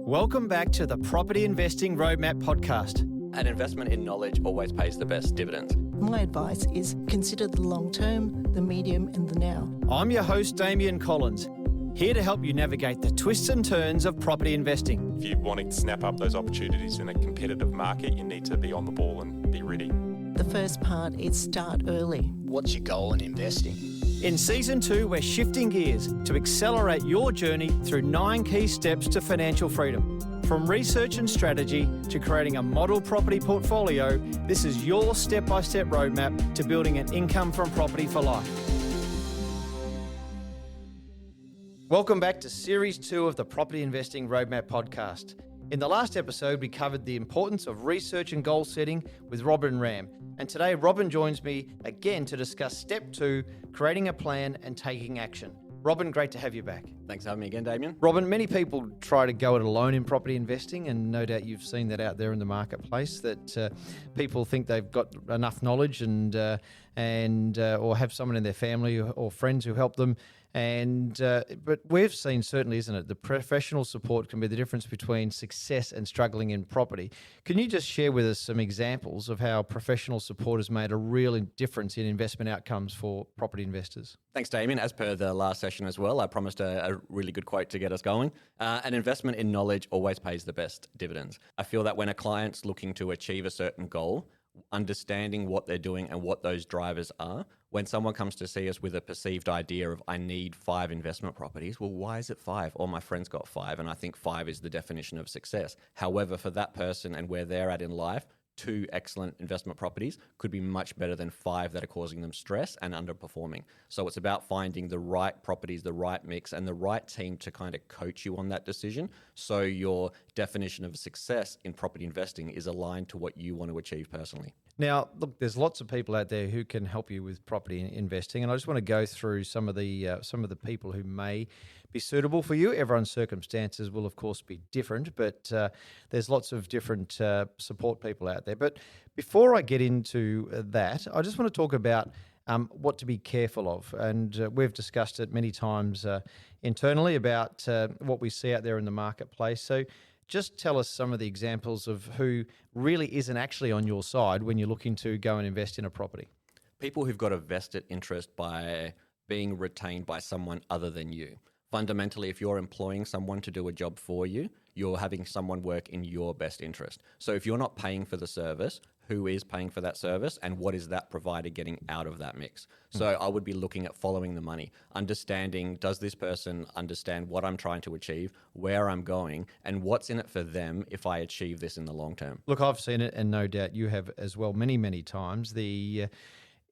Welcome back to the Property Investing Roadmap podcast. An investment in knowledge always pays the best dividends. My advice is consider the long term, the medium and the now. I'm your host, Damian Collins, here to help you navigate the twists and turns of property investing. If you're wanting to snap up those opportunities in a competitive market, you need to be on the ball and be ready. The first part is start early. What's your goal in investing? In Season 2, we're shifting gears to accelerate your journey through 9 key steps to financial freedom. From research and strategy to creating a model property portfolio, this is your step-by-step roadmap to building an income from property for life. Welcome back to Series 2 of the Property Investing Roadmap podcast. In the last episode, we covered the importance of research and goal setting with Robin Ram. And today, Robin joins me again to discuss Step 2, creating a plan and taking action. Robin, great to have you back. Thanks for having me again, Damian. Robin, many people try to go it alone in property investing, and no doubt you've seen that out there in the marketplace, that people think they've got enough knowledge and or have someone in their family or friends who help them. But we've seen, certainly, isn't it, the professional support can be the difference between success and struggling in property. Can you just share with us some examples of how professional support has made a real difference in investment outcomes for property investors? Thanks, Damian. As per the last session as well, I promised a really good quote to get us going. An investment in knowledge always pays the best dividends. I feel that when a client's looking to achieve a certain goal, understanding what they're doing and what those drivers are, when someone comes to see us with a perceived idea of, I need 5 investment properties, well, why is it 5? Or my friend's got 5, and I think 5 is the definition of success. However, for that person and where they're at in life, 2 excellent investment properties could be much better than 5 that are causing them stress and underperforming. So it's about finding the right properties, the right mix, and the right team to kind of coach you on that decision. So your definition of success in property investing is aligned to what you want to achieve personally. Now, look, there's lots of people out there who can help you with property investing, and I just want to go through some of the people who may be suitable for you. Everyone's circumstances will, of course, be different, but there's lots of different support people out there. But before I get into that, I just want to talk about what to be careful of. And we've discussed it many times internally about what we see out there in the marketplace. So just tell us some of the examples of who really isn't actually on your side when you're looking to go and invest in a property. People who've got a vested interest by being retained by someone other than you. Fundamentally, if you're employing someone to do a job for you, you're having someone work in your best interest. So if you're not paying for the service, who is paying for that service and what is that provider getting out of that mix? So I would be looking at following the money, understanding, does this person understand what I'm trying to achieve, where I'm going, and what's in it for them if I achieve this in the long term? Look, I've seen it, and no doubt you have as well, many, many times.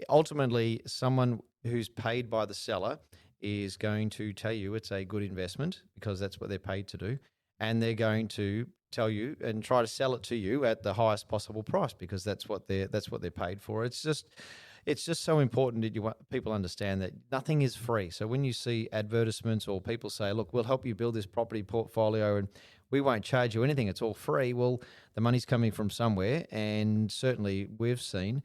Ultimately, someone who's paid by the seller is going to tell you it's a good investment because that's what they're paid to do. And they're going to tell you and try to sell it to you at the highest possible price because that's what they're paid for. It's just so important that people understand that nothing is free. So when you see advertisements or people say, look, we'll help you build this property portfolio and we won't charge you anything, it's all free. Well, the money's coming from somewhere, and certainly we've seen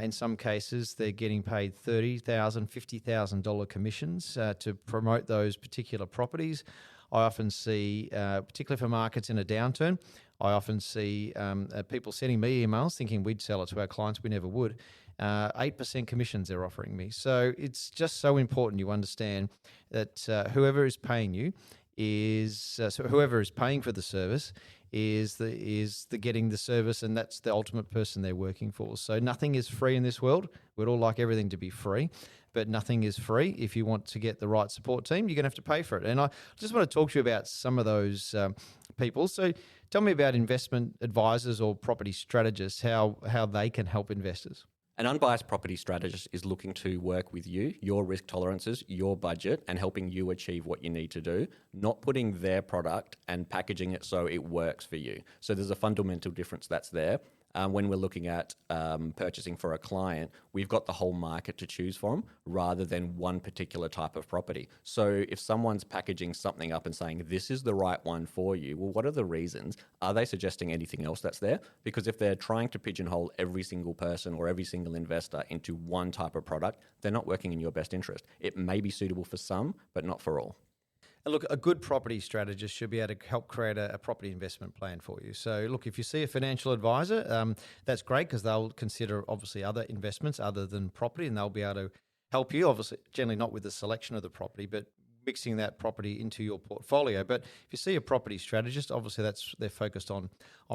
in some cases, they're getting paid $30,000, $50,000 commissions to promote those particular properties. I often see, particularly for markets in a downturn, I often see people sending me emails thinking we'd sell it to our clients. We never would. 8% commissions they're offering me. So it's just so important you understand that whoever is paying you whoever is paying for the service is the getting the service, and that's the ultimate person they're working for. So nothing is free in this world. We'd all like everything to be free, but nothing is free. If you want to get the right support team, you're going to have to pay for it. And I just want to talk to you about some of those people. So tell me about investment advisors or property strategists, how they can help investors. An unbiased property strategist is looking to work with you, your risk tolerances, your budget, and helping you achieve what you need to do, not putting their product and packaging it so it works for you. So there's a fundamental difference that's there. When we're looking at purchasing for a client, we've got the whole market to choose from rather than one particular type of property. So if someone's packaging something up and saying, this is the right one for you, well, what are the reasons? Are they suggesting anything else that's there? Because if they're trying to pigeonhole every single person or every single investor into one type of product, they're not working in your best interest. It may be suitable for some, but not for all. And look, a good property strategist should be able to help create a property investment plan for you. So, look, if you see a financial advisor, that's great because they'll consider obviously other investments other than property, and they'll be able to help you. Obviously, generally not with the selection of the property, but mixing that property into your portfolio. But if you see a property strategist, obviously they're focused on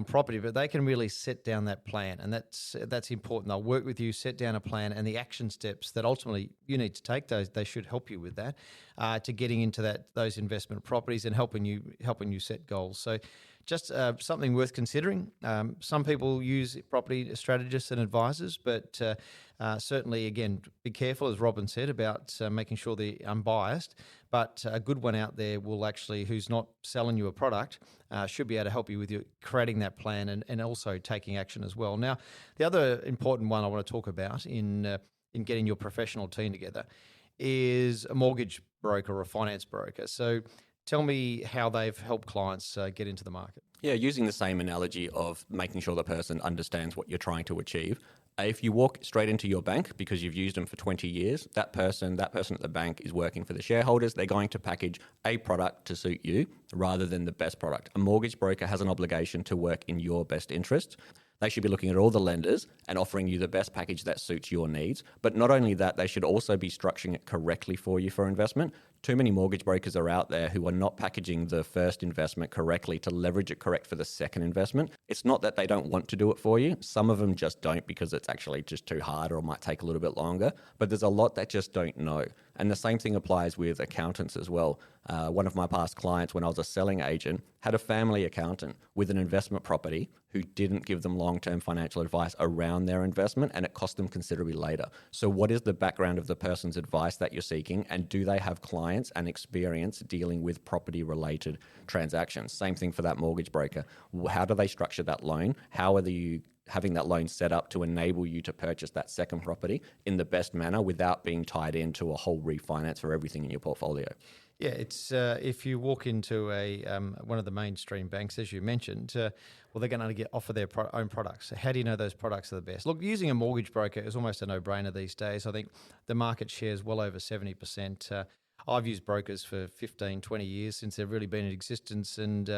property, but they can really set down that plan, and that's important. They'll work with you, set down a plan, and the action steps that ultimately you need to take. They should help you with that to getting into those investment properties and helping you set goals. So just something worth considering. Some people use property strategists and advisors, but certainly, again, be careful, as Robin said, about making sure they're unbiased. But a good one out there who's not selling you a product, should be able to help you with creating that plan and also taking action as well. Now, the other important one I want to talk about in getting your professional team together is a mortgage broker or a finance broker. So tell me how they've helped clients get into the market. Yeah, using the same analogy of making sure the person understands what you're trying to achieve. If you walk straight into your bank because you've used them for 20 years, that person at the bank is working for the shareholders. They're going to package a product to suit you rather than the best product. A mortgage broker has an obligation to work in your best interest. They should be looking at all the lenders and offering you the best package that suits your needs. But not only that, they should also be structuring it correctly for you for investment. Too many mortgage brokers are out there who are not packaging the first investment correctly to leverage it correct for the second investment. It's not that they don't want to do it for you. Some of them just don't because it's actually just too hard or might take a little bit longer. But there's a lot that just don't know. And the same thing applies with accountants as well. One of my past clients, when I was a selling agent, had a family accountant with an investment property who didn't give them long-term financial advice around their investment, and it cost them considerably later. So what is the background of the person's advice that you're seeking, and do they have clients and experience dealing with property-related transactions? Same thing for that mortgage broker. How do they structure that loan? How are you having that loan set up to enable you to purchase that second property in the best manner without being tied into a whole refinance for everything in your portfolio? Yeah, it's if you walk into one of the mainstream banks, as you mentioned, they're going to offer their own products. So how do you know those products are the best? Look, using a mortgage broker is almost a no-brainer these days. I think the market share is well over 70%. I've used brokers for 15, 20 years since they've really been in existence, and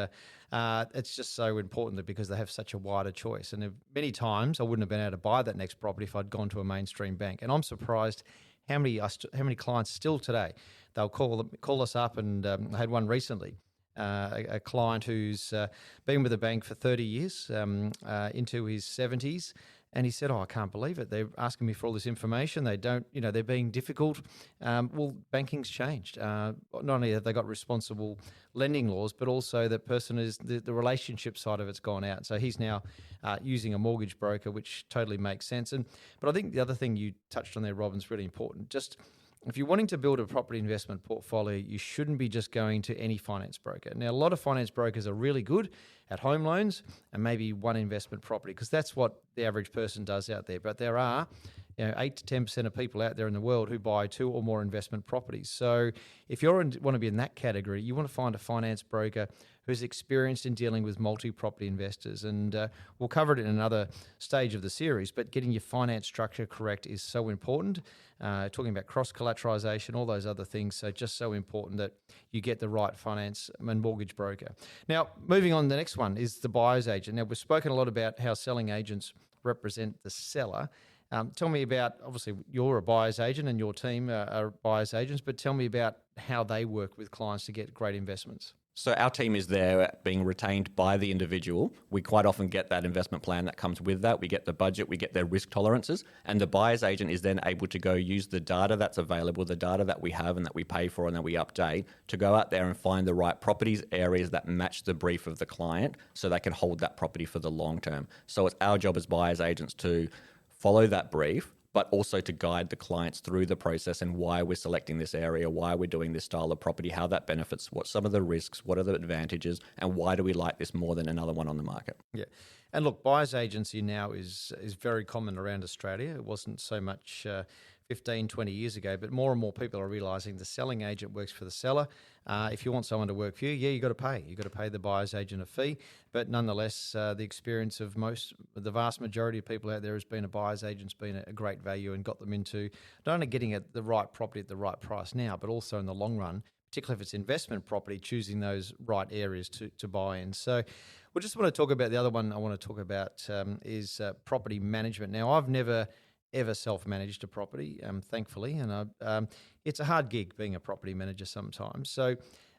it's just so important because they have such a wider choice. And many times I wouldn't have been able to buy that next property if I'd gone to a mainstream bank. And I'm surprised how many clients still today, they'll call us up, and I had one recently, a client who's been with the bank for 30 years, into his 70s, and he said, I can't believe it. They're asking me for all this information. They don't, they're being difficult. Well, banking's changed. Not only have they got responsible lending laws, but also the person is the relationship side of it's gone out. So he's now using a mortgage broker, which totally makes sense. But I think the other thing you touched on there, Robin's really important. Just if you're wanting to build a property investment portfolio, you shouldn't be just going to any finance broker. Now, a lot of finance brokers are really good at home loans and maybe one investment property, because that's what the average person does out there. But there are 8 to 10% of people out there in the world who buy 2 or more investment properties. So if you want to be in that category, you want to find a finance broker who's experienced in dealing with multi-property investors. And we'll cover it in another stage of the series, but getting your finance structure correct is so important. Talking about cross-collateralization, all those other things. So just so important that you get the right finance and mortgage broker. Now, moving on, the next one is the buyer's agent. Now, we've spoken a lot about how selling agents represent the seller. Tell me about, obviously, you're a buyer's agent and your team are buyer's agents, but tell me about how they work with clients to get great investments. So our team is there being retained by the individual. We quite often get that investment plan that comes with that. We get the budget, we get their risk tolerances, and the buyer's agent is then able to go use the data that's available, the data that we have and that we pay for and that we update, to go out there and find the right properties, areas that match the brief of the client so they can hold that property for the long term. So it's our job as buyer's agents to follow that brief, but also to guide the clients through the process and why we're selecting this area, why we're doing this style of property, how that benefits, what some of the risks, what are the advantages, and why do we like this more than another one on the market. Yeah. And look, buyer's agency now is very common around Australia. It wasn't so much 15, 20 years ago, but more and more people are realising the selling agent works for the seller. If you want someone to work for you, you've got to pay. You've got to pay the buyer's agent a fee. But nonetheless, the experience of the vast majority of people out there has been a buyer's agent's been a great value and got them into not only getting the right property at the right price now, but also in the long run, particularly if it's investment property, choosing those right areas to buy in. So we just want to talk about the other one I want to talk about is property management. Now, I've never ever self-managed a property, thankfully, and it's a hard gig being a property manager sometimes. So,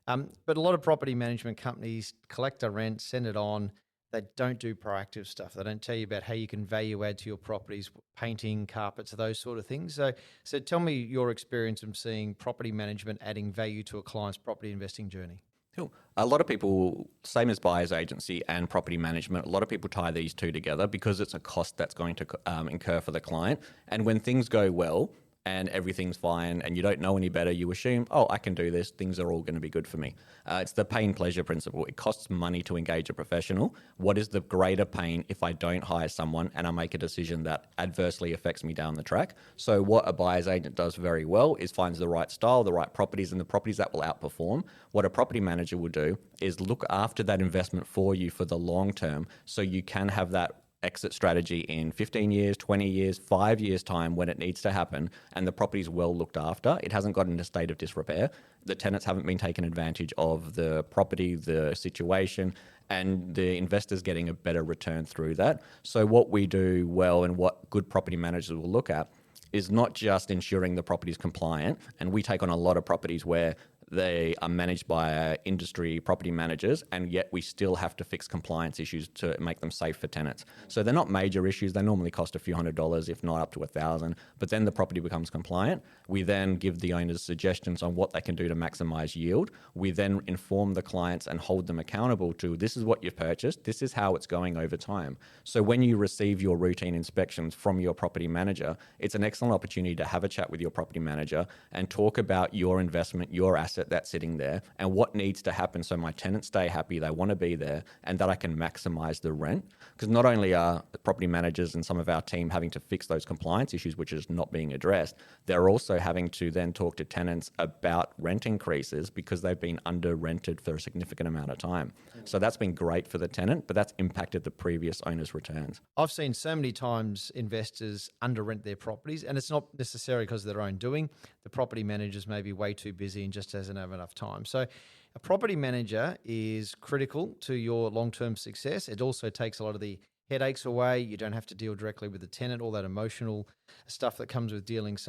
but a lot of property management companies collect a rent, send it on. They don't do proactive stuff. They don't tell you about how you can value add to your properties, painting, carpets, those sort of things. So tell me your experience of seeing property management adding value to a client's property investing journey. Cool. A lot of people, same as buyer's agency and property management, a lot of people tie these two together because it's a cost that's going to incur for the client. And when things go well and everything's fine and you don't know any better, you assume, oh, I can do this. Things are all going to be good for me. It's the pain pleasure principle. It costs money to engage a professional. What is the greater pain if I don't hire someone and I make a decision that adversely affects me down the track? So what a buyer's agent does very well is finds the right style, the right properties, and the properties that will outperform. What a property manager will do is look after that investment for you for the long term so you can have that exit strategy in 15 years, 20 years, 5 years' time when it needs to happen and the property's well looked after. It hasn't got in a state of disrepair. The tenants haven't been taken advantage of the property, the situation, and the investor's getting a better return through that. So what we do well and what good property managers will look at is not just ensuring the property is compliant, and we take on a lot of properties where they are managed by industry property managers, and yet we still have to fix compliance issues to make them safe for tenants. So they're not major issues. They normally cost a few $100s, if not up to $1,000. But then the property becomes compliant. We then give the owners suggestions on what they can do to maximize yield. We then inform the clients and hold them accountable to this is what you've purchased. This is how it's going over time. So when you receive your routine inspections from your property manager, it's an excellent opportunity to have a chat with your property manager and talk about your investment, your asset that's sitting there and what needs to happen so my tenants stay happy, they want to be there, and that I can maximize the rent. Because not only are the property managers and some of our team having to fix those compliance issues, which is not being addressed, they're also having to then talk to tenants about rent increases because they've been under rented for a significant amount of time. So that's been great for the tenant, but that's impacted the previous owner's returns. I've seen so many times investors under rent their properties, and it's not necessarily because of their own doing. The property managers may be way too busy and just hasn't have enough time. So a property manager is critical to your long-term success. It also takes a lot of the headaches away. You don't have to deal directly with the tenant, all that emotional stuff that comes with dealing with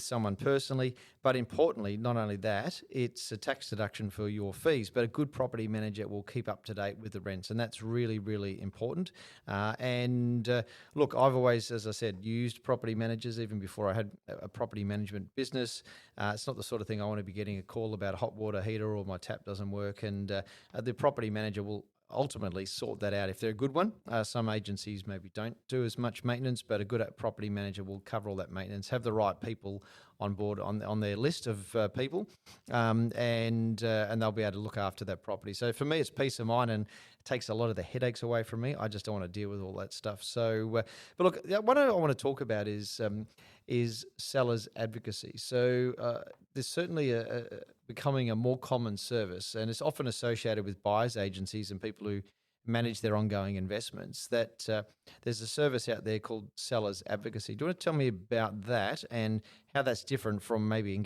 someone personally. But importantly, not only that, it's a tax deduction for your fees, but a good property manager will keep up to date with the rents. And that's really, really important. Look, I've always, as I said, used property managers even before I had a property management business. It's not the sort of thing I want to be getting a call about a hot water heater or my tap doesn't work. And the property manager will ultimately sort that out if they're a good one. Some agencies maybe don't do as much maintenance, but a good property manager will cover all that maintenance, have the right people on board on their list of people, and they'll be able to look after that property. So for me, it's peace of mind and it takes a lot of the headaches away from me. I just don't want to deal with all that stuff. So, but look, what I want to talk about is sellers advocacy. So there's certainly becoming a more common service, and it's often associated with buyers agencies and people who manage their ongoing investments, that there's a service out there called sellers advocacy. Do you want to tell me about that and how that's different from maybe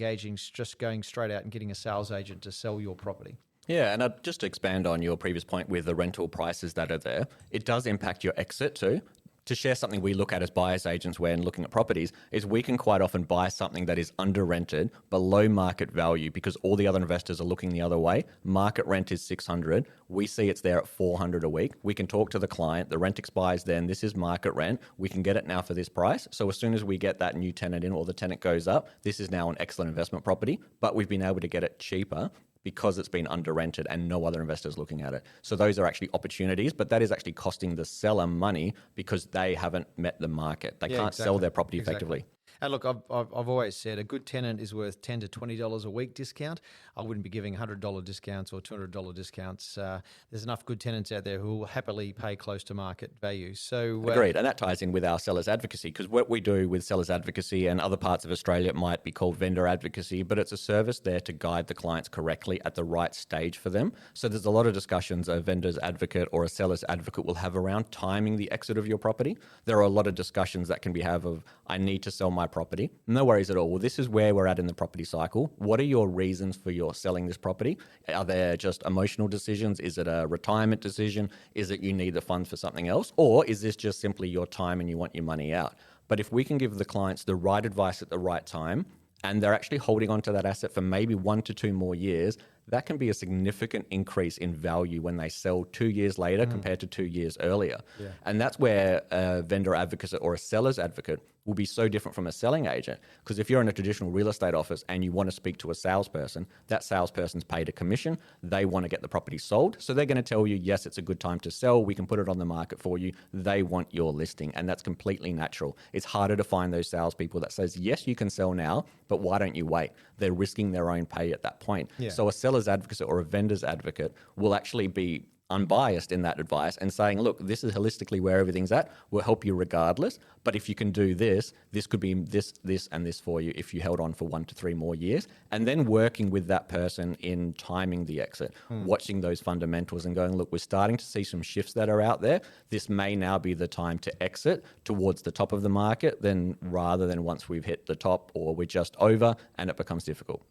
just going straight out and getting a sales agent to sell your property? Yeah, and just to expand on your previous point with the rental prices that are there, it does impact your exit too. To share something we look at as buyers agents when looking at properties is we can quite often buy something that is under rented below market value because all the other investors are looking the other way. Market rent is $600. We see it's there at $400 a week. We can talk to the client. The rent expires then. This is market rent. We can get it now for this price. So as soon as we get that new tenant in or the tenant goes up, this is now an excellent investment property, but we've been able to get it cheaper because it's been under rented and no other investors looking at it. So those are actually opportunities, but that is actually costing the seller money because they haven't met the market. They can't sell their property effectively. And look, I've always said a good tenant is worth $10 to $20 a week discount. I wouldn't be giving $100 discounts or $200 discounts. There's enough good tenants out there who will happily pay close to market value. So agreed, and that ties in with our sellers advocacy, because what we do with sellers advocacy and other parts of Australia, it might be called vendor advocacy, but it's a service there to guide the clients correctly at the right stage for them. So there's a lot of discussions a vendor's advocate or a seller's advocate will have around timing the exit of your property. There are a lot of discussions that can be have of I need to sell my my property. No worries at all. Well, this is where we're at in the property cycle. What are your reasons for your selling this property? Are there just emotional decisions? Is it a retirement decision? Is it you need the funds for something else? Or is this just simply your time and you want your money out? But if we can give the clients the right advice at the right time, and they're actually holding on to that asset for maybe 1 to 2 more years, that can be a significant increase in value when they sell 2 years later compared to 2 years earlier. Yeah. And that's where a vendor advocate or a seller's advocate will be so different from a selling agent. Because if you're in a traditional real estate office and you want to speak to a salesperson, that salesperson's paid a commission. They want to get the property sold. So they're going to tell you, yes, it's a good time to sell. We can put it on the market for you. They want your listing. And that's completely natural. It's harder to find those salespeople that says, yes, you can sell now, but why don't you wait? They're risking their own pay at that point. Yeah. So a seller's advocate or a vendor's advocate will actually be unbiased in that advice and saying, look, this is holistically where everything's at. We'll help you regardless. But if you can do this, this could be this, and this for you if you held on for 1 to 3 more years. And then working with that person in timing the exit, watching those fundamentals and going, look, we're starting to see some shifts that are out there. This may now be the time to exit towards the top of the market then rather than once we've hit the top or we're just over and it becomes difficult.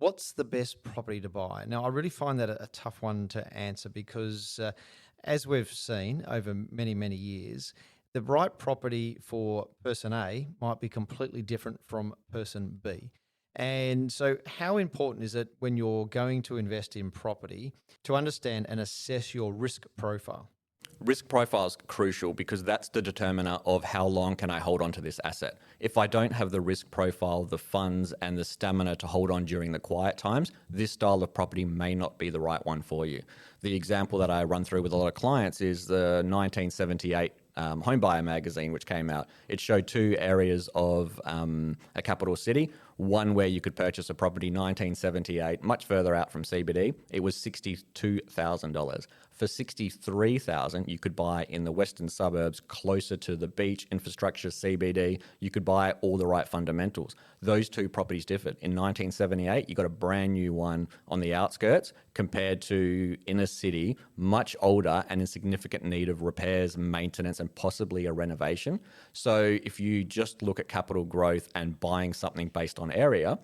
What's the best property to buy? Now, I really find that a tough one to answer because as we've seen over many, many years, the right property for person A might be completely different from person B. And so how important is it when you're going to invest in property to understand and assess your risk profile? Risk profile is crucial because that's the determiner of how long can I hold on to this asset. If I don't have the risk profile, the funds and the stamina to hold on during the quiet times, this style of property may not be the right one for you. The example that I run through with a lot of clients is the 1978 Homebuyer magazine, which came out. It showed 2 areas of a capital city. One where you could purchase a property 1978, much further out from CBD. It was $62,000. For $63,000, you could buy in the western suburbs, closer to the beach, infrastructure, CBD. You could buy all the right fundamentals. Those 2 properties differed. In 1978, you got a brand new one on the outskirts compared to inner city, much older and in significant need of repairs, maintenance, and possibly a renovation. So if you just look at capital growth and buying something based on area,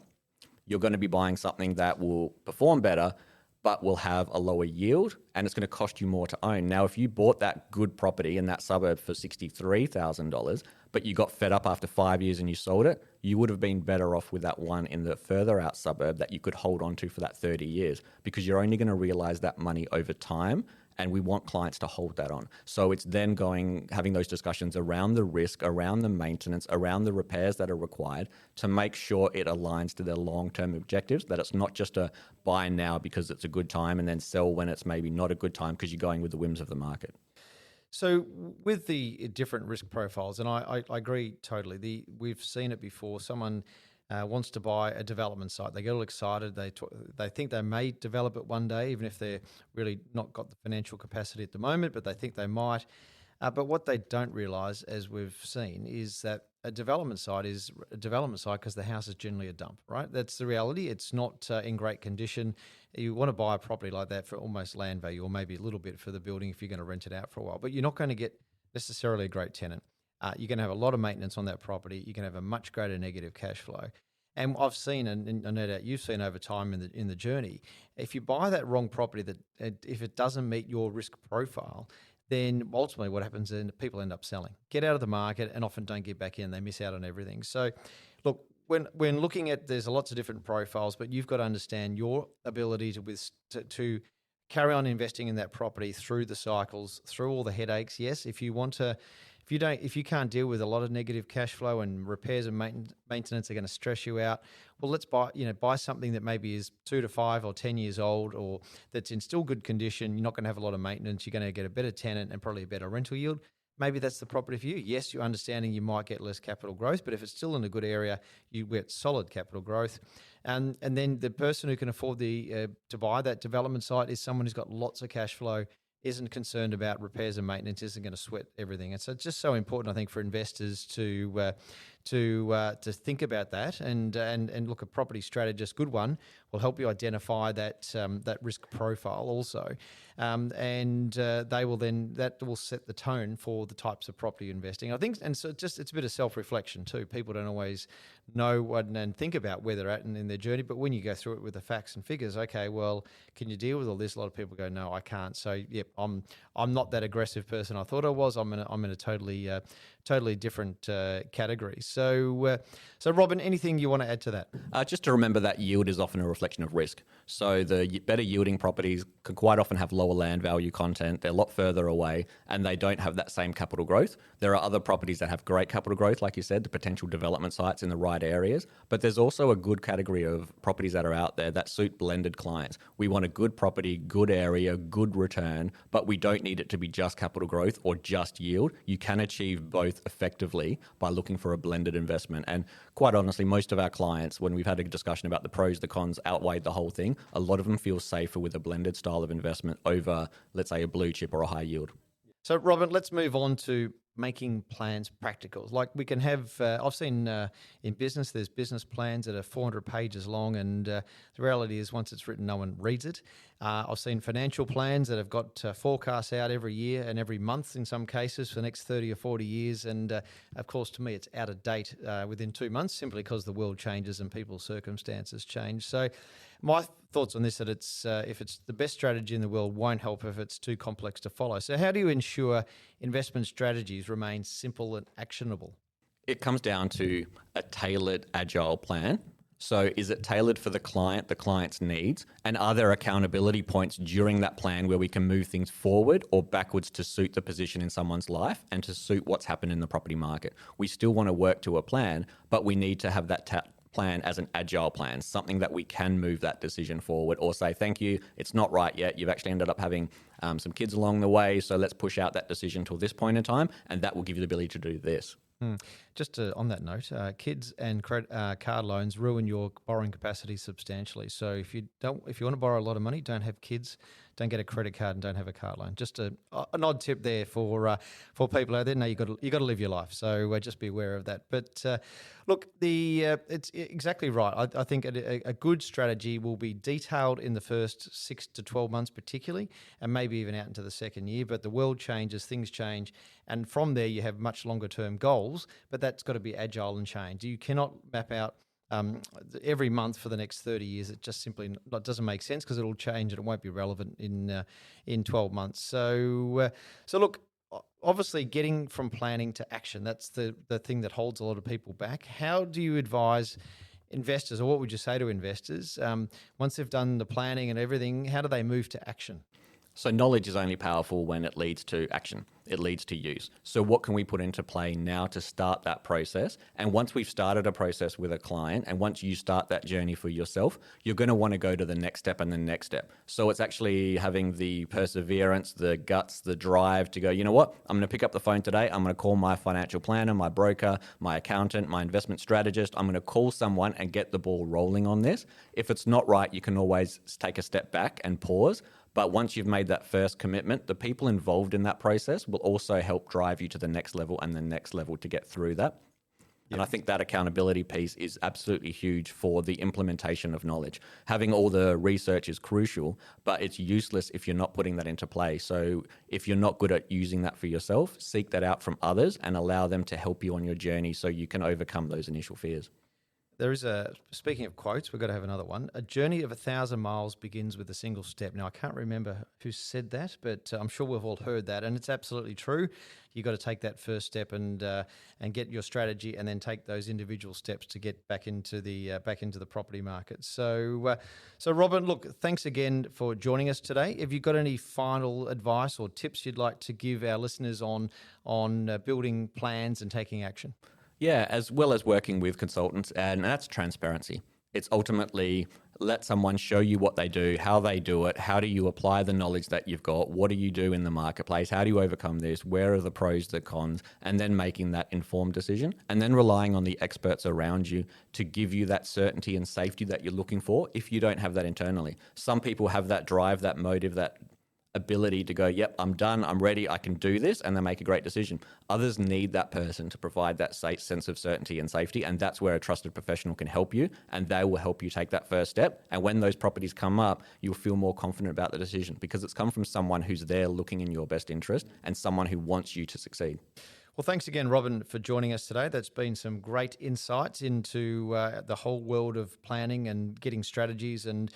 you're going to be buying something that will perform better, but will have a lower yield and it's going to cost you more to own. Now, if you bought that good property in that suburb for $63,000, but you got fed up after 5 years and you sold it, you would have been better off with that one in the further out suburb that you could hold on to for that 30 years because you're only going to realize that money over time. And we want clients to hold that on. So it's then having those discussions around the risk, around the maintenance, around the repairs that are required to make sure it aligns to their long-term objectives, that it's not just a buy now because it's a good time and then sell when it's maybe not a good time because you're going with the whims of the market. So with the different risk profiles, and I agree totally, we've seen it before, someone wants to buy a development site. They get all excited. They think they may develop it one day, even if they're really not got the financial capacity at the moment, but they think they might. But what they don't realise, as we've seen, is that a development site is a development site because the house is generally a dump, right? That's the reality. It's not in great condition. You want to buy a property like that for almost land value or maybe a little bit for the building if you're going to rent it out for a while. But you're not going to get necessarily a great tenant. You're going to have a lot of maintenance on that property. You can have a much greater negative cash flow. And I've seen, and no doubt you've seen over time in the journey, if you buy that wrong property, that if it doesn't meet your risk profile, then ultimately what happens is people end up selling, get out of the market, and often don't get back in. They miss out on everything. So, look, when looking at, there's lots of different profiles, but you've got to understand your ability to carry on investing in that property through the cycles, through all the headaches. Yes, if you can't deal with a lot of negative cash flow and repairs and maintenance are going to stress you out, well, let's buy something that maybe is 2 to 5 or 10 years old or that's in still good condition. You're not going to have a lot of maintenance. You're going to get a better tenant and probably a better rental yield. Maybe that's the property for you. Yes, you're understanding you might get less capital growth, but if it's still in a good area, you get solid capital growth. And then the person who can afford to buy that development site is someone who's got lots of cash flow, isn't concerned about repairs and maintenance, isn't going to sweat everything. And so it's just so important, I think, for investors to to think about that and look, a property strategist, good one, will help you identify that risk profile also, and they will then that will set the tone for the types of property investing, I think. And so it's a bit of self-reflection too. People don't always know what and think about where they're at in their journey, but when you go through it with the facts and figures, okay, well, can you deal with all this? A lot of people go, no, I can't. So yep, I'm not that aggressive person I thought I was. I'm in a totally different category. So Robin, anything you want to add to that? Just to remember that yield is often a reflection of risk. So the better yielding properties can quite often have lower land value content. They're a lot further away and they don't have that same capital growth. There are other properties that have great capital growth, like you said, the potential development sites in the right areas. But there's also a good category of properties that are out there that suit blended clients. We want a good property, good area, good return, but we don't need it to be just capital growth or just yield. You can achieve both effectively by looking for a blended investment. And quite honestly, most of our clients, when we've had a discussion about the pros, the cons outweighed the whole thing, a lot of them feel safer with a blended style of investment over, let's say, a blue chip or a high yield. So, Robin, let's move on to making plans practical. Like we can have, I've seen in business, there's business plans that are 400 pages long, and the reality is once it's written, no one reads it. I've seen financial plans that have got forecasts out every year and every month in some cases for the next 30 or 40 years. And of course, to me, it's out of date within 2 months simply because the world changes and people's circumstances change. So my thoughts on this, that it's if it's the best strategy in the world, won't help if it's too complex to follow. So how do you ensure investment strategies remain simple and actionable? It comes down to a tailored, agile plan. So is it tailored for the client's needs? And are there accountability points during that plan where we can move things forward or backwards to suit the position in someone's life and to suit what's happened in the property market? We still want to work to a plan, but we need to have that plan as an agile plan, something that we can move that decision forward or say, thank you, it's not right yet. You've actually ended up having some kids along the way, so let's push out that decision till this point in time, and that will give you the ability to do this. Just on that note, kids and card loans ruin your borrowing capacity substantially. So if you want to borrow a lot of money, don't have kids, don't get a credit card, and don't have a car loan. Just an odd tip there for people out there. No, you got to live your life. So just be aware of that. But look, it's exactly right. I think a good strategy will be detailed in the first 6 to 12 months, particularly, and maybe even out into the second year. But the world changes, things change, and from there you have much longer term goals. But that's got to be agile and change. You cannot map out every month for the next 30 years. It just simply doesn't make sense because it'll change and it won't be relevant in 12 months. So look, obviously getting from planning to action, that's the thing that holds a lot of people back. How do you advise investors, or what would you say to investors once they've done the planning and everything? How do they move to action? So knowledge is only powerful when it leads to action. It leads to use. So what can we put into play now to start that process? And once we've started a process with a client, and once you start that journey for yourself, you're going to want to go to the next step and the next step. So it's actually having the perseverance, the guts, the drive to go, you know what? I'm going to pick up the phone today. I'm going to call my financial planner, my broker, my accountant, my investment strategist. I'm going to call someone and get the ball rolling on this. If it's not right, you can always take a step back and pause. But once you've made that first commitment, the people involved in that process will also help drive you to the next level and the next level to get through that. Yep. And I think that accountability piece is absolutely huge for the implementation of knowledge. Having all the research is crucial, but it's useless if you're not putting that into play. So if you're not good at using that for yourself, seek that out from others and allow them to help you on your journey so you can overcome those initial fears. There is speaking of quotes, we've got to have another one. A journey of 1,000 miles begins with a single step. Now, I can't remember who said that, but I'm sure we've all heard that, and it's absolutely true. You've got to take that first step and get your strategy, and then take those individual steps to get back into the property market. So Robin, look, thanks again for joining us today. Have you got any final advice or tips you'd like to give our listeners on building plans and taking action? Yeah, as well as working with consultants, and that's transparency. It's ultimately let someone show you what they do, how they do it, how do you apply the knowledge that you've got, what do you do in the marketplace, how do you overcome this, where are the pros, the cons, and then making that informed decision, and then relying on the experts around you to give you that certainty and safety that you're looking for if you don't have that internally. Some people have that drive, that motive, that ability to go, yep, I'm done, I'm ready, I can do this, and then make a great decision. Others need that person to provide that sense of certainty and safety, and that's where a trusted professional can help you, and they will help you take that first step. And when those properties come up, you'll feel more confident about the decision because it's come from someone who's there looking in your best interest and someone who wants you to succeed. Well, thanks again, Robin, for joining us today. That's been some great insights into the whole world of planning and getting strategies. And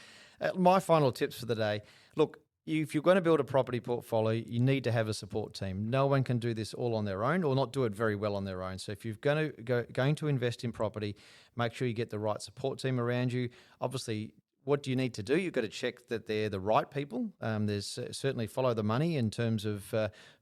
my final tips for the day, look, if you're going to build a property portfolio, you need to have a support team. No one can do this all on their own or not do it very well on their own. So if you're going to invest in property, make sure you get the right support team around you. Obviously, what do you need to do? You've got to check that they're the right people. There's certainly follow the money in terms of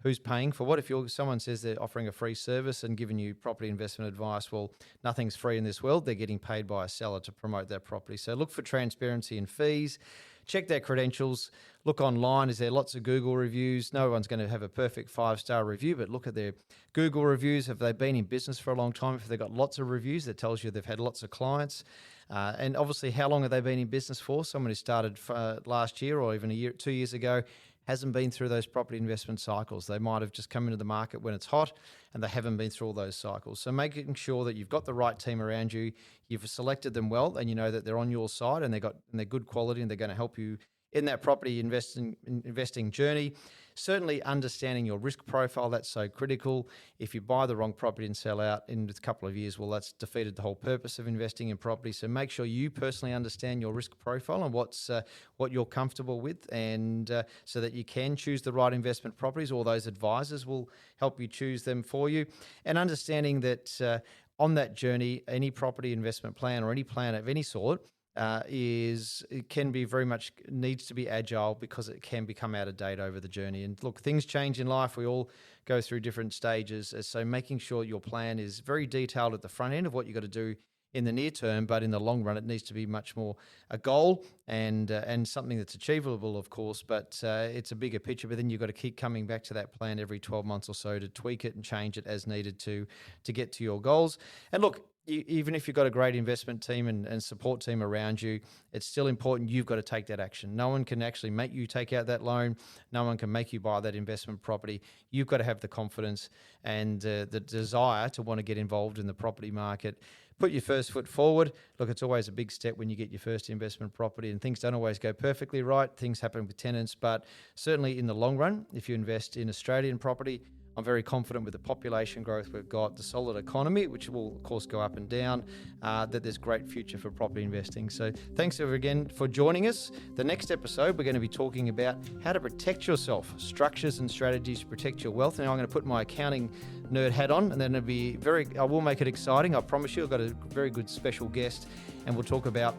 who's paying for what. If someone says they're offering a free service and giving you property investment advice, well, nothing's free in this world. They're getting paid by a seller to promote that property. So look for transparency and fees. Check their credentials. Look online. Is there lots of Google reviews? No one's going to have a perfect 5-star review, but look at their Google reviews. Have they been in business for a long time? If they've got lots of reviews, that tells you they've had lots of clients. And obviously, how long have they been in business for? Someone who started last year or even 2 years ago hasn't been through those property investment cycles. They might have just come into the market when it's hot and they haven't been through all those cycles. So making sure that you've got the right team around you, you've selected them well, and you know that they're on your side and they're good quality and they're going to help you in that property investing journey. Certainly understanding your risk profile, that's so critical. If you buy the wrong property and sell out in a couple of years, well, that's defeated the whole purpose of investing in property. So make sure you personally understand your risk profile and what you're comfortable with, and so that you can choose the right investment properties, or those advisors will help you choose them for you. And understanding that on that journey, any property investment plan or any plan of any sort, it can be very much needs to be agile because it can become out of date over the journey. And look, things change in life. We all go through different stages. So making sure your plan is very detailed at the front end of what you've got to do in the near term, but in the long run, it needs to be much more a goal and something that's achievable, of course, but it's a bigger picture. But then you've got to keep coming back to that plan every 12 months or so to tweak it and change it as needed to get to your goals. And look, even if you've got a great investment team and support team around you, it's still important you've got to take that action. No one can actually make you take out that loan. No one can make you buy that investment property. You've got to have the confidence and the desire to want to get involved in the property market. Put your first foot forward. Look, it's always a big step when you get your first investment property, and things don't always go perfectly right. Things happen with tenants, but certainly in the long run, if you invest in Australian property, I'm very confident with the population growth we've got, the solid economy, which will, of course, go up and down, that there's great future for property investing. So thanks again for joining us. The next episode, we're going to be talking about how to protect yourself, structures and strategies to protect your wealth. Now I'm going to put my accounting nerd hat on, and then I will make it exciting. I promise you, I've got a very good special guest, and we'll talk about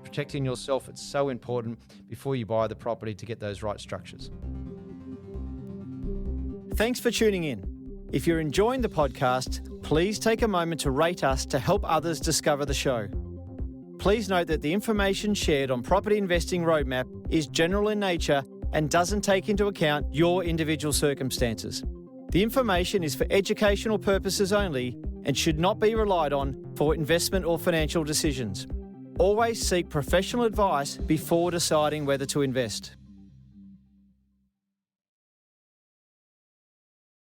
protecting yourself. It's so important before you buy the property to get those right structures. Thanks for tuning in. If you're enjoying the podcast, please take a moment to rate us to help others discover the show. Please note that the information shared on Property Investing Roadmap is general in nature and doesn't take into account your individual circumstances. The information is for educational purposes only and should not be relied on for investment or financial decisions. Always seek professional advice before deciding whether to invest.